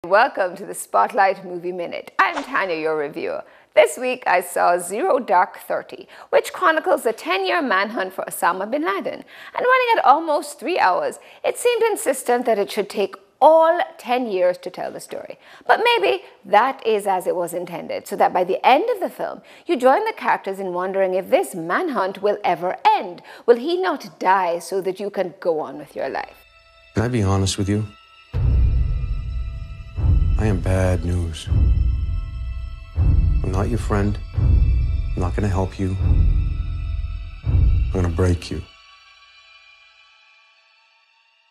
Welcome to the Spotlight Movie Minute. I'm Tanya, your reviewer. This week I saw Zero Dark 30, which chronicles the 10-year manhunt for Osama bin Laden. And running at almost 3 hours, it seemed insistent that it should take all 10 years to tell the story. But maybe that is as it was intended, so that by the end of the film, you join the characters in wondering if this manhunt will ever end. Will he not die so that you can go on with your life? Can I be honest with you? I am bad news. I'm not your friend. I'm not going to help you. I'm going to break you.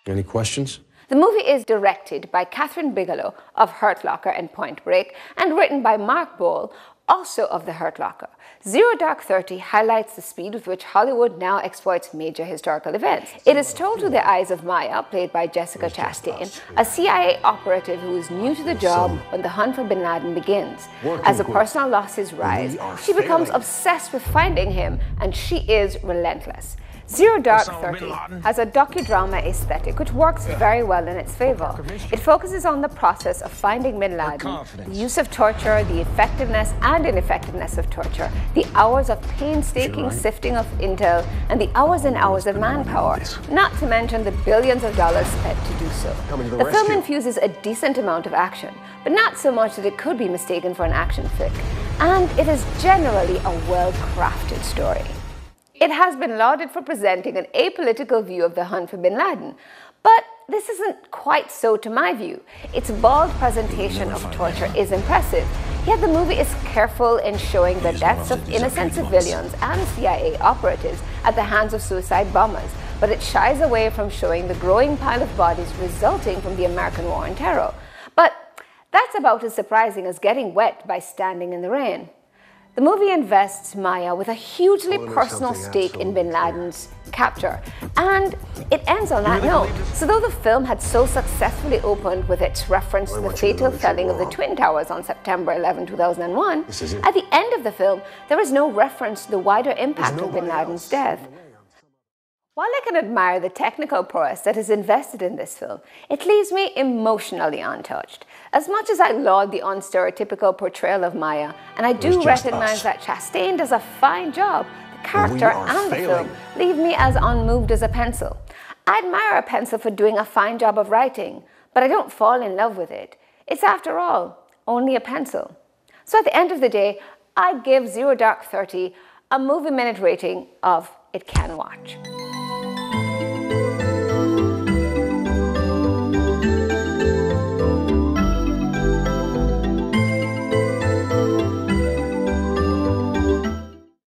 Any questions? The movie is directed by Catherine Bigelow of Hurt Locker and Point Break and written by Mark Boal, also of The Hurt Locker. Zero Dark 30 highlights the speed with which Hollywood now exploits major historical events. It is told through the eyes of Maya, played by Jessica Chastain, a CIA operative who is new to the job when the hunt for bin Laden begins. As the personal losses rise, she becomes obsessed with finding him, and she is relentless. Zero Dark 30 has a docudrama aesthetic which works very well in its favor. It focuses on the process of finding bin Laden, the use of torture, the effectiveness and ineffectiveness of torture, the hours of painstaking sifting of intel, and the hours and hours of manpower, not to mention the billions of dollars spent to do so. The film infuses a decent amount of action, but not so much that it could be mistaken for an action flick, and it is generally a well-crafted story. It has been lauded for presenting an apolitical view of the hunt for bin Laden, but this isn't quite so to my view. Its bald presentation of torture is impressive, yet the movie is careful in showing the deaths of innocent civilians and CIA operatives at the hands of suicide bombers, but it shies away from showing the growing pile of bodies resulting from the American war on terror. But that's about as surprising as getting wet by standing in the rain. The movie invests Maya with a hugely personal stake in bin Laden's capture, and it ends on that note. So though the film had so successfully opened with its reference to the fatal felling of the Twin Towers on September 11, 2001, at the end of the film, there is no reference to the wider impact of bin Laden's death. While I can admire the technical prowess that is invested in this film, it leaves me emotionally untouched. As much as I laud the unstereotypical portrayal of Maya, and I do recognize that Chastain does a fine job, the character and the film leave me as unmoved as a pencil. I admire a pencil for doing a fine job of writing, but I don't fall in love with it. It's, after all, only a pencil. So at the end of the day, I give Zero Dark 30 a movie minute rating of it can watch.